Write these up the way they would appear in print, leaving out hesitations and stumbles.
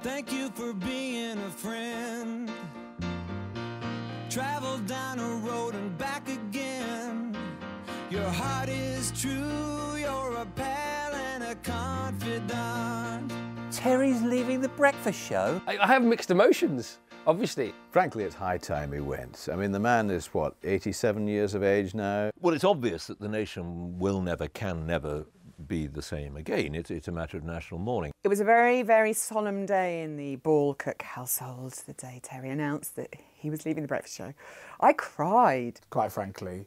Thank you for being a friend. Travel down a road and back again. Your heart is true, you're a pal and a confidant. Terry's leaving the breakfast show? I have mixed emotions, obviously. Frankly, it's high time he went. I mean, the man is, what, 87 years of age now? Well, it's obvious that the nation will never, can never be the same again. It's a matter of national mourning. It was a very, very solemn day in the Ball-Cook household the day Terry announced that he was leaving the breakfast show. I cried. Quite frankly,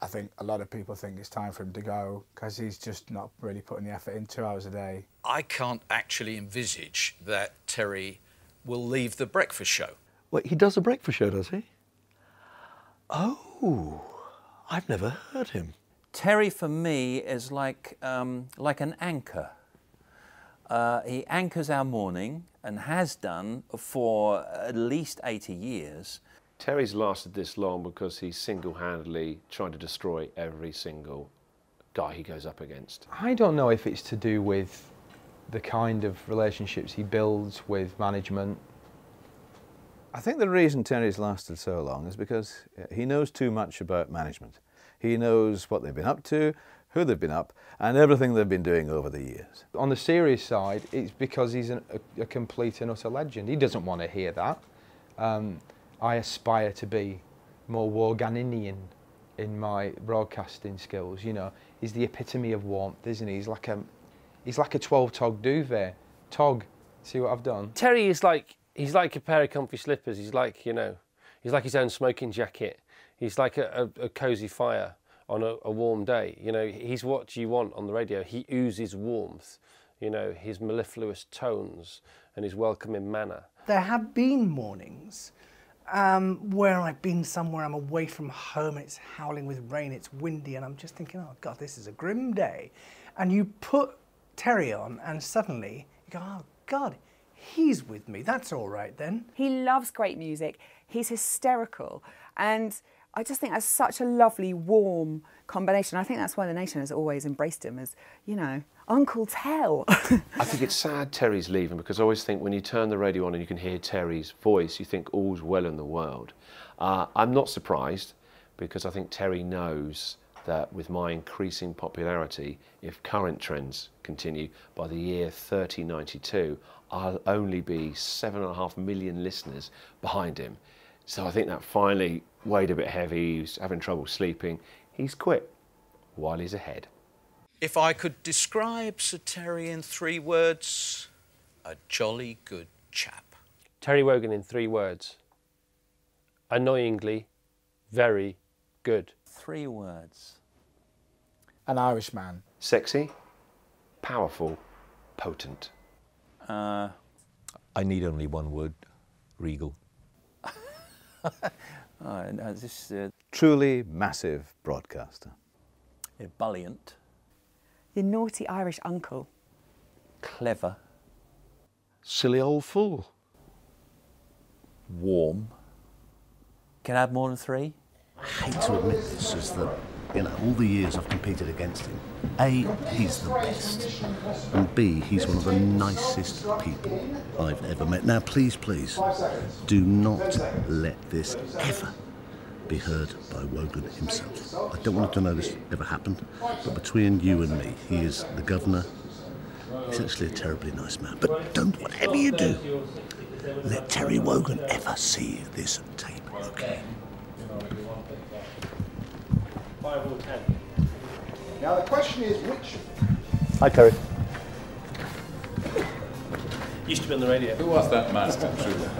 I think a lot of people think it's time for him to go because he's just not really putting the effort in 2 hours a day. I can't actually envisage that Terry will leave the breakfast show. Wait, he does a breakfast show, does he? Oh, I've never heard him. Terry, for me, is like an anchor. He anchors our morning and has done for at least 80 years. Terry's lasted this long because he's single-handedly trying to destroy every single guy he goes up against. I don't know if it's to do with the kind of relationships he builds with management. I think the reason Terry's lasted so long is because he knows too much about management. He knows what they've been up to, who they've been up, and everything they've been doing over the years. On the serious side, it's because he's a complete and utter legend. He doesn't want to hear that. I aspire to be more Woganinian in my broadcasting skills. You know, he's the epitome of warmth, isn't he? He's like a 12 tog duvet. Tog, see what I've done? Terry is he's like a pair of comfy slippers. He's like, you know, he's like his own smoking jacket. He's like a cosy fire on a warm day. You know, he's what you want on the radio. He oozes warmth, you know, his mellifluous tones and his welcoming manner. There have been mornings where I've been somewhere, I'm away from home, it's howling with rain, it's windy, and I'm just thinking, oh God, this is a grim day. And you put Terry on and suddenly you go, oh God, he's with me, that's all right then. He loves great music, he's hysterical, and I just think that's such a lovely, warm combination. I think that's why the nation has always embraced him as, you know, Uncle Tell. I think it's sad Terry's leaving because I always think when you turn the radio on and you can hear Terry's voice, you think all's well in the world. I'm not surprised because I think Terry knows that with my increasing popularity, if current trends continue, by the year 3092, I'll only be 7.5 million listeners behind him. So I think that finally weighed a bit heavy, he's having trouble sleeping. He's quit while he's ahead. If I could describe Sir Terry in 3 words, a jolly good chap. Terry Wogan in 3 words. Annoyingly very good. 3 words. An Irishman. Sexy, powerful, potent. I need only one word, regal. Truly massive broadcaster. Ebullient. Your naughty Irish uncle. Clever. Silly old fool. Warm. Can I have more than 3? I hate to admit this, is that, you know, all the years I've competed against him, A, he's the best, and B, he's one of the nicest people I've ever met. Now, please, please, do not let this ever be heard by Wogan himself. I don't want him to know this ever happened, but between you and me, he is the governor. He's actually a terribly nice man. But don't, whatever you do, let Terry Wogan ever see this tape, okay? Now the question is which... Hi, Terry. Used to be on the radio. Who was that masked intruder?